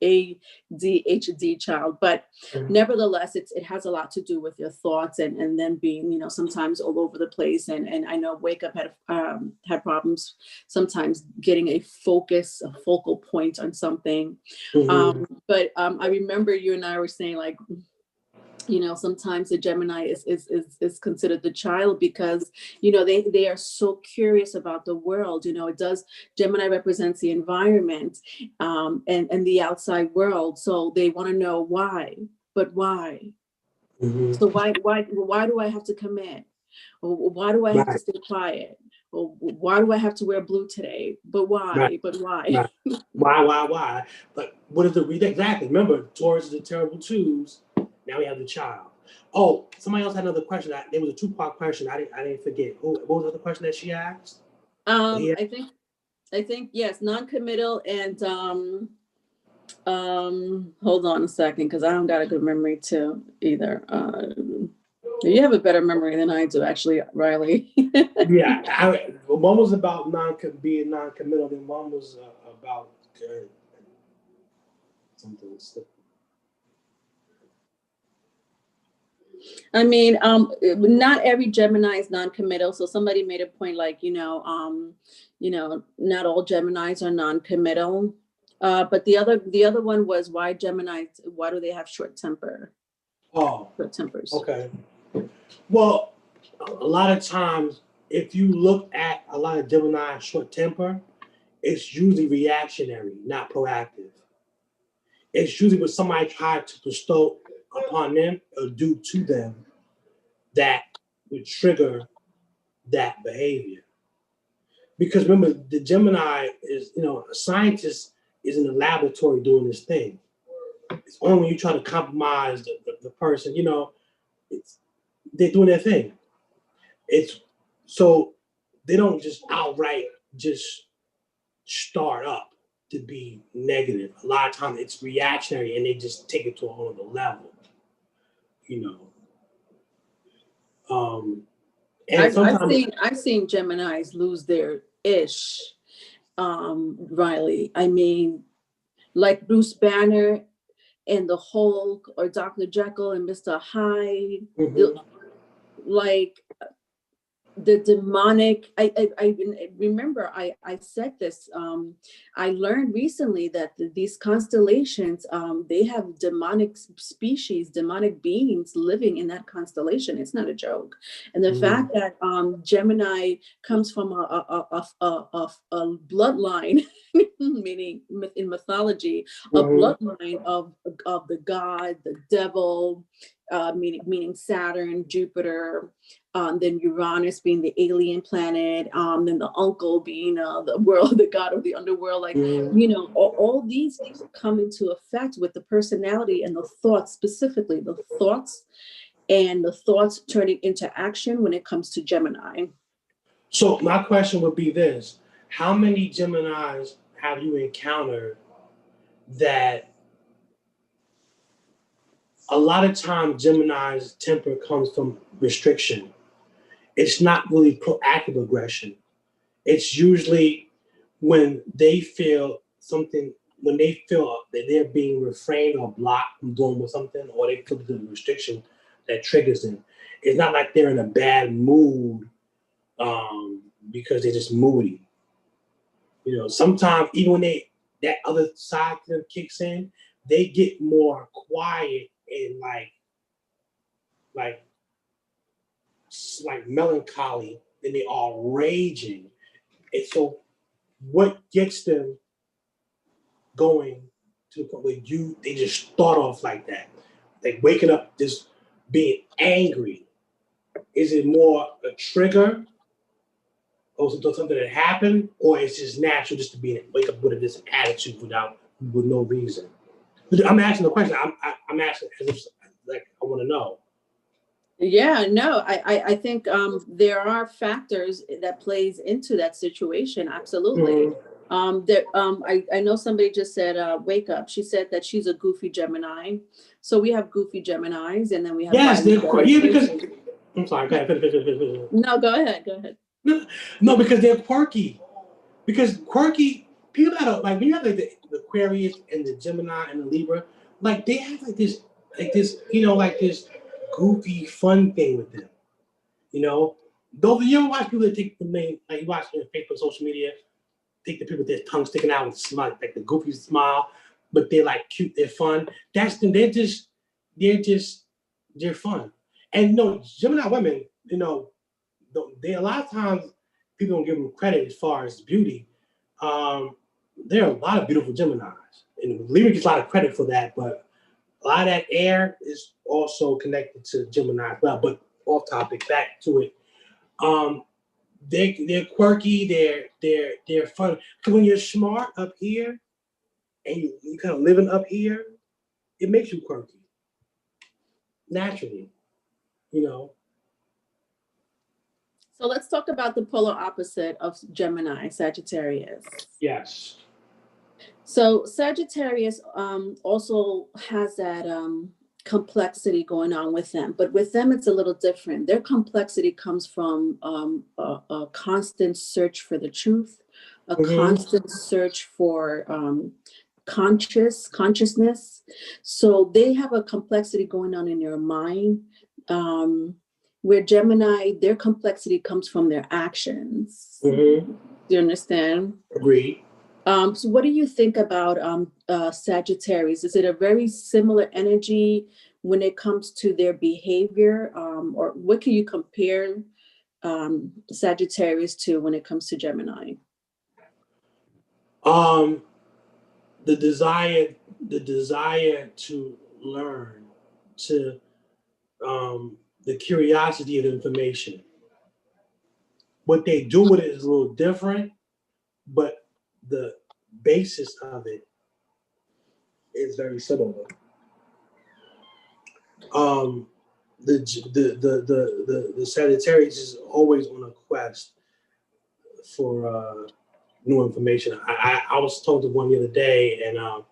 ADHD child, but nevertheless, it has a lot to do with your thoughts and then being, you know, sometimes all over the place. And I know Wake Up had problems sometimes getting a focal point on something. But I remember you and I were saying, like, you know, sometimes the Gemini is considered the child because, you know, they are so curious about the world. You know, Gemini represents the environment and the outside world. So they want to know why, but why? So why do I have to commit? Or why do I have to stay quiet? Or why do I have to wear blue today? But why? But why? Why? But what is the reason? Exactly. Remember, Taurus is the terrible twos. Now we have the child. Oh, somebody else had another question. There was a two-part question. I didn't forget. What was the other question that she asked? I think yes, non-committal and hold on a second, because I don't got a good memory too either. You have a better memory than I do, actually, Riley. Yeah, one was about being non-committal, and one was about something. I mean, not every Gemini is non-committal. So somebody made a point, like, you know, not all Geminis are non-committal. But the other one was, why do they have short temper? Oh, short tempers. Okay. Well, a lot of times, if you look at a lot of Gemini short temper, it's usually reactionary, not proactive. It's usually when somebody tried to bestow upon them or do to them that would trigger that behavior. Because remember, the Gemini is, you know, a scientist is in the laboratory doing this thing. It's only when you try to compromise the person, you know, they're doing their thing. It's so they don't just outright just start up to be negative. A lot of times it's reactionary and they just take it to a whole other level, you know. And sometimes I've seen Geminis lose their ish, Riley. I mean, like Bruce Banner and the Hulk, or Dr. Jekyll and Mr. Hyde, like the demonic. I remember I said this. I learned recently that these constellations, they have demonic species, demonic beings living in that constellation. It's not a joke. And the fact that Gemini comes from a bloodline, meaning in mythology, a bloodline of the god, the devil, meaning Saturn, Jupiter, then Uranus being the alien planet, then the uncle being the god of the underworld. Like, you know, all these come into effect with the personality and the thoughts, specifically the thoughts turning into action when it comes to Gemini. So my question would be this: how many Geminis have you encountered that a lot of times Gemini's temper comes from restriction? It's not really proactive aggression. It's usually when they feel something, when they feel that they're being refrained or blocked from doing something, or they feel the restriction that triggers them. It's not like they're in a bad mood because they're just moody. You know, sometimes even when that other side to them kicks in, they get more quiet and like melancholy, and they are raging. And so what gets them going to the point where they just start off like that? Like waking up just being angry. Is it more a trigger or something that happened, or it's just natural just to wake up with this attitude with no reason? But I'm asking the question. I'm asking as if like I want to know. Yeah, no, I think there are factors that plays into that situation. Absolutely. I know somebody just said, wake up. She said that she's a goofy Gemini. So we have goofy Geminis, and then we have. Yes, because I'm sorry. Go ahead. No, go ahead. No, because they're quirky. Because quirky people that are like, when you have like the Aquarius and the Gemini and the Libra, like they have like this, you know, like this goofy fun thing with them. You know, though you ever watch people that take the name, like you watch on Facebook, social media, take the people with their tongue sticking out with a smile, like the goofy smile, but they're like cute, they're fun. That's them. They're fun. And you know, Gemini women, you know, they a lot of times people don't give them credit as far as beauty. There are a lot of beautiful Geminis, and Libra gets a lot of credit for that, but a lot of that air is also connected to Gemini as well. But off topic, back to it. They're quirky. They're fun. Because when you're smart up here and you kind of living up here, it makes you quirky naturally. You know. So let's talk about the polar opposite of Gemini, Sagittarius. Yes. So Sagittarius also has that complexity going on with them, but with them it's a little different. Their complexity comes from a constant search for the truth, a constant search for consciousness. So they have a complexity going on in your mind. Where Gemini, their complexity comes from their actions. Do you understand? Agreed. So what do you think about Sagittarius? Is it a very similar energy when it comes to their behavior? Or what can you compare Sagittarius to when it comes to Gemini? The desire to learn, to the curiosity of information. What they do with it is a little different, but the basis of it is very similar. The Sagittarius is always on a quest for new information. I was talking to one the other day, and I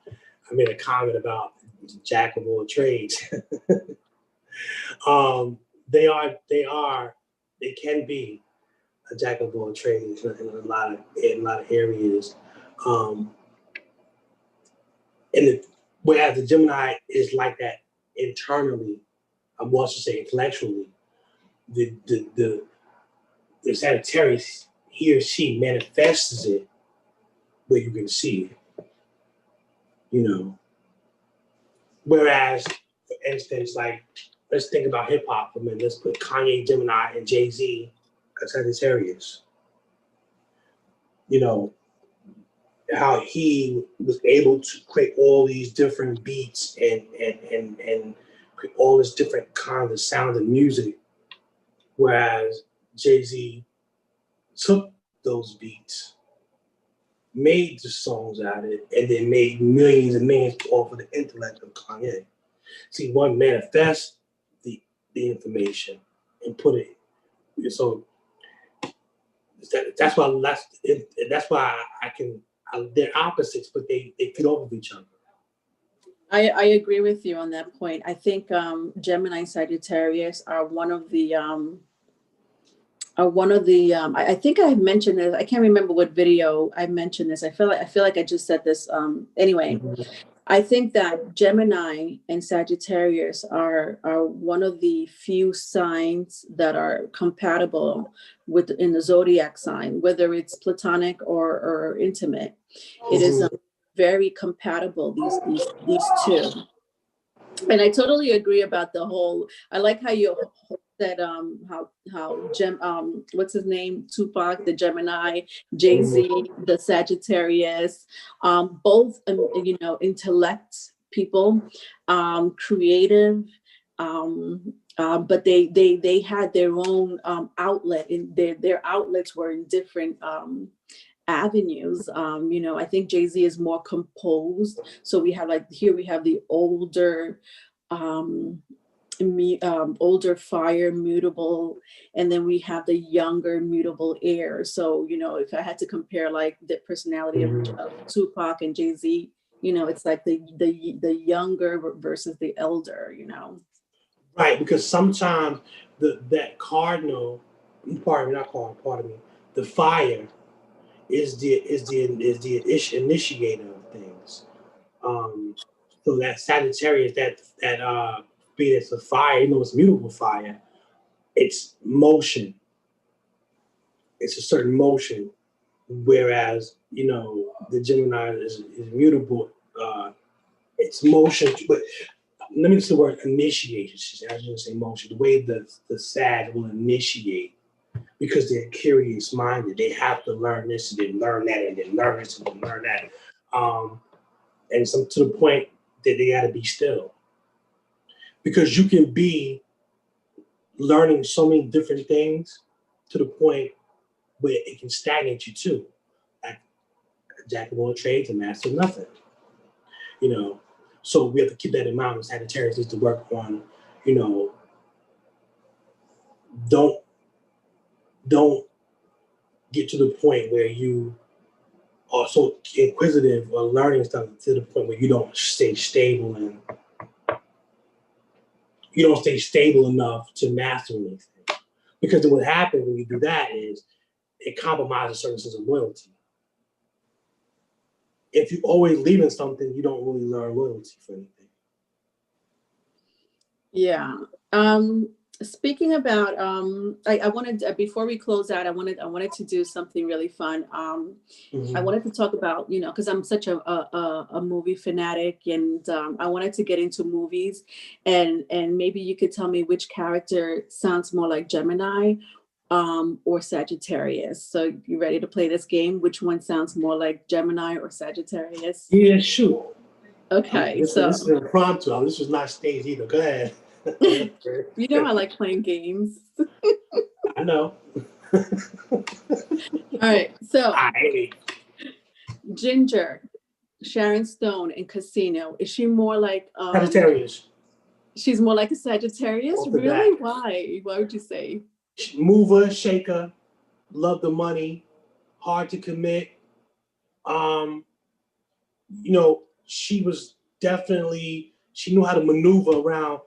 made a comment about jack of all trades. They can be a jack of all trades in a lot of areas. Whereas the Gemini is like that internally, I'm also saying intellectually. The Sagittarius, he or she manifests it where you can see it. You know. Whereas, for instance, like let's think about hip hop for a minute. Let's put Kanye, Gemini, and Jay-Z as Sagittarius. You know, how he was able to create all these different beats and create all this different kinds of sound and music, whereas Jay-Z took those beats, made the songs out of it, and then made millions and millions off of the intellect of Kanye. See, one manifests the information and put it. So that's why I can. They're opposites, but they feed off of each other. I agree with you on that point. I think Gemini and Sagittarius are one of the I think I mentioned this. I can't remember what video I mentioned this. I feel like I just said this. Anyway, I think that Gemini and Sagittarius are one of the few signs that are compatible in the zodiac sign, whether it's platonic or intimate. It is very compatible, these two. And I totally agree about the whole. I like how you said what's his name, Tupac, the Gemini, Jay-Z, the Sagittarius, both intellect people, creative, but they had their own outlet, and their outlets were in different avenues. I think Jay-Z is more composed. So we have the older older fire mutable, and then we have the younger mutable air. So if I had to compare like the personality of Tupac and Jay-Z, it's like the younger versus the elder. Right, because sometimes the fire initiator of things. So that Sagittarius, that being it's a fire, even though it's mutable fire, it's motion. It's a certain motion, whereas the Gemini is mutable. It's motion, but let me use the word initiation. I was going to say motion. The way the Sag will initiate, because they're curious minded. They have to learn this and then learn that and then learn this and then learn that. And some to the point that they got to be still, because you can be learning so many different things to the point where it can stagnate you too. Like a jack of all trades, a master of nothing. So we have to keep that in mind when Sagittarius needs to work on, don't get to the point where you are so inquisitive or learning stuff to the point where you don't stay stable and you don't stay stable enough to master anything. Because then what happens when you do that is it compromises certain sense of loyalty. If you always leaving something, you don't really learn loyalty for anything. Yeah. Speaking about, I wanted before we close out, I wanted to do something really fun. I wanted to talk about, because I'm such a movie fanatic, and I wanted to get into movies, and maybe you could tell me which character sounds more like Gemini, or Sagittarius. So you ready to play this game? Which one sounds more like Gemini or Sagittarius? Yeah, sure. Okay, this is an impromptu. This was not staged either. Go ahead. I like playing games. I know. All right, so Ginger, Sharon Stone in Casino. Is she more like Sagittarius? She's more like a Sagittarius? Really? Why? Why would you say? Mover, shaker, love the money, hard to commit. She was definitely, she knew how to maneuver around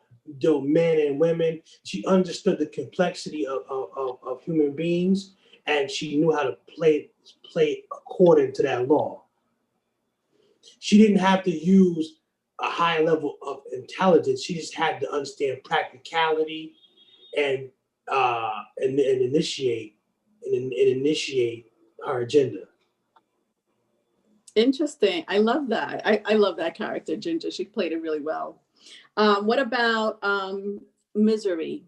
men and women. She understood the complexity of human beings, and she knew how to play according to that law. She didn't have to use a high level of intelligence. She just had to understand practicality and initiate her agenda. Interesting. I love that. I love that character, Ginger. She played it really well. What about Misery?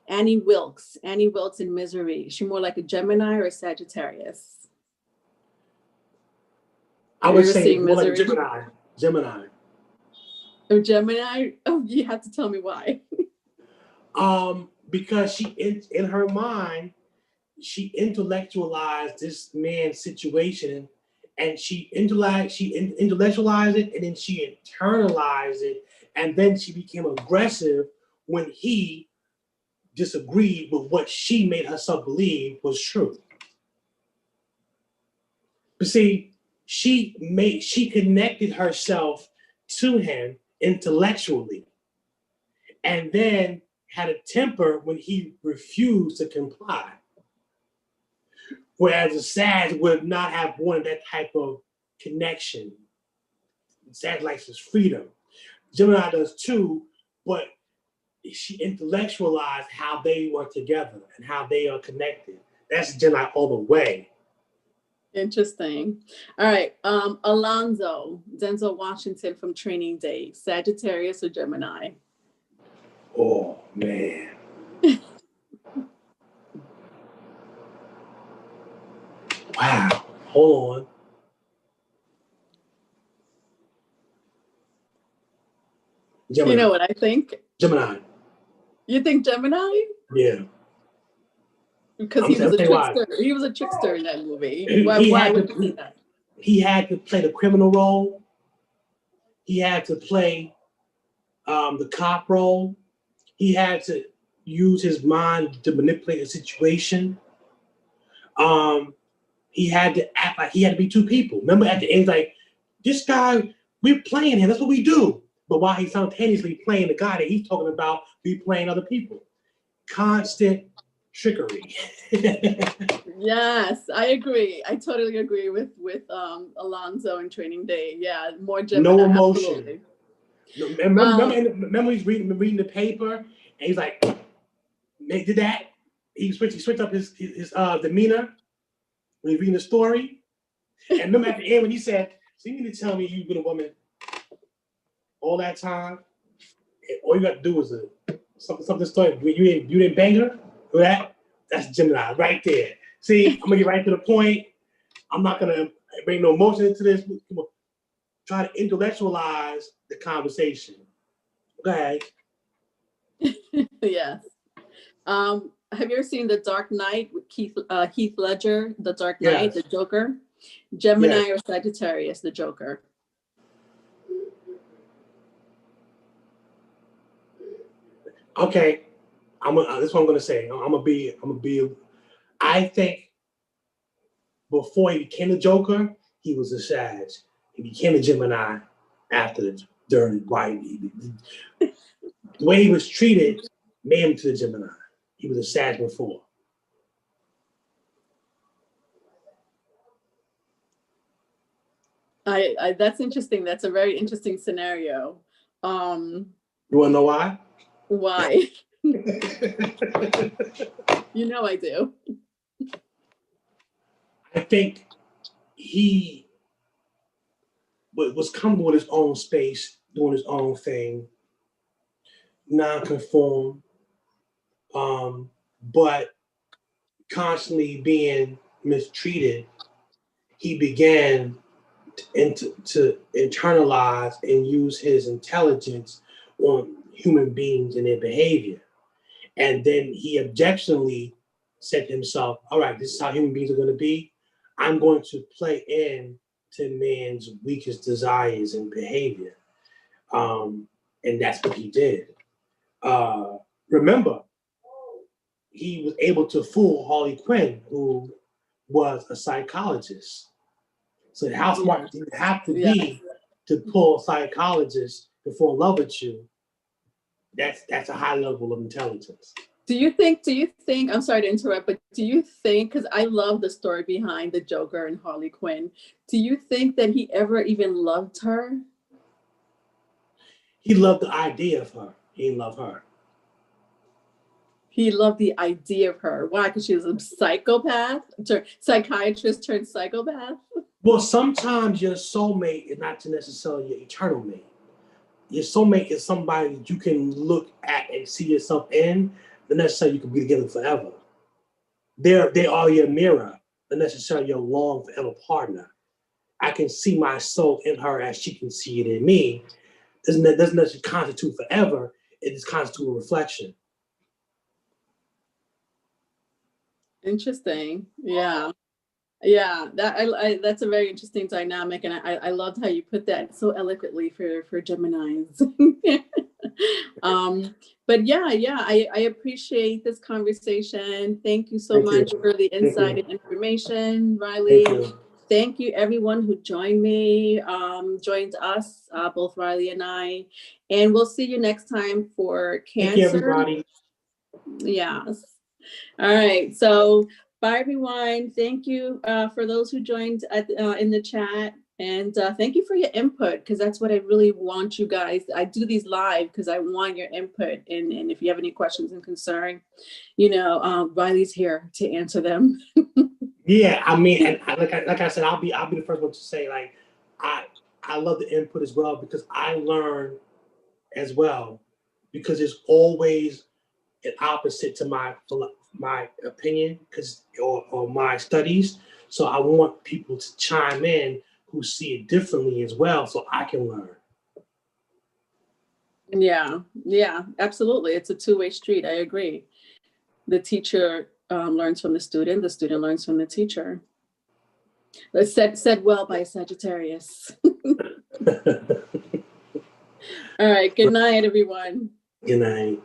Annie Wilkes. Annie Wilkes in Misery. Is she more like a Gemini or a Sagittarius? I would say more like Gemini. Gemini. Oh, Gemini? Oh, you have to tell me why. Because she in her mind, she intellectualized this man's situation, and she intellectualized it, and then she internalized it, and then she became aggressive when he disagreed with what she made herself believe was true. But see, she connected herself to him intellectually, and then had a temper when he refused to comply. Whereas a Sag would not have wanted that type of connection. Sag likes his freedom. Gemini does too, but she intellectualized how they work together and how they are connected. That's Gemini all the way. Interesting. All right. Alonzo, Denzel Washington from Training Day, Sagittarius or Gemini? Oh, man. Wow. Hold on. Gemini. You know what I think? Gemini. You think Gemini? Yeah. Because he was a trickster. He was a trickster in that movie. Why would you say that? He had to play the criminal role. He had to play the cop role. He had to use his mind to manipulate a situation. He had to act like he had to be two people. Remember at the end, like, this guy, we're playing him. That's what we do. But while he's simultaneously playing the guy that he's talking about, be playing other people. Constant trickery. Yes, I agree. I totally agree with Alonzo and Training Day. Yeah, more Gemini. No emotion. Absolutely. No, remember he's reading the paper, and he's like, they did that. He switched up his demeanor when he's reading the story. And remember at the end when he said, "So you mean to tell me you've been a woman all that time? And all you got to do is something story. You didn't bang her? That's Gemini right there. See, I'm gonna get right to the point. I'm not gonna bring no emotion into this. Come on. Try to intellectualize the conversation." Go ahead. Yes. Have you ever seen The Dark Knight with Heath Ledger? The Dark Knight, Yes. The Joker. Gemini or Sagittarius, the Joker. Okay, that's what I'm gonna say. I'm gonna be. I think before he became the Joker, he was a Sag. He became a Gemini after during why the way he was treated made him to the Gemini. He was a Sag before. That's interesting. That's a very interesting scenario. You want to know why? Why? You know I do. I think he was comfortable with his own space, doing his own thing, non-conform, but constantly being mistreated. He began to internalize and use his intelligence on human beings and their behavior. And then he objectionably said to himself, all right, this is how human beings are going to be. I'm going to play in to man's weakest desires and behavior. And that's what he did. Remember, he was able to fool Harley Quinn, who was a psychologist. So how smart do you have to be to pull a psychologist to fall in love with you? That's a high level of intelligence. Do you think, I'm sorry to interrupt, but do you think, because I love the story behind the Joker and Harley Quinn, do you think that he ever even loved her? He loved the idea of her. He didn't love her. He loved the idea of her. Why? Because she was a psychopath, psychiatrist turned psychopath? Well, sometimes your soulmate is not necessarily your eternal mate. Your soulmate is somebody that you can look at and see yourself in, not necessarily you can be together forever. They are your mirror, not necessarily your long forever partner. I can see my soul in her as she can see it in me. Doesn't necessarily constitute forever. It just constitute a reflection. Interesting. Yeah. Yeah, that's a very interesting dynamic, and I loved how you put that so eloquently for Geminis. But yeah, I appreciate this conversation. Thank you so much for the insight and information, Riley. Thank you everyone who joined us, both Riley and I, and we'll see you next time for Cancer. Thank you, everybody. Yes. All right. So bye, everyone. Thank you for those who joined in the chat. And thank you for your input, because that's what I really want you guys. I do these live because I want your input. And if you have any questions and concern, Riley's here to answer them. Yeah, I mean, and like I said, I'll be the first one to say, like, I love the input as well, because I learn as well, because it's always an opposite to my opinion, or my studies. So I want people to chime in who see it differently as well, so I can learn. Yeah, absolutely. It's a two-way street. I agree. The teacher learns from the student learns from the teacher. That's said well by Sagittarius. All right. Good night, everyone. Good night.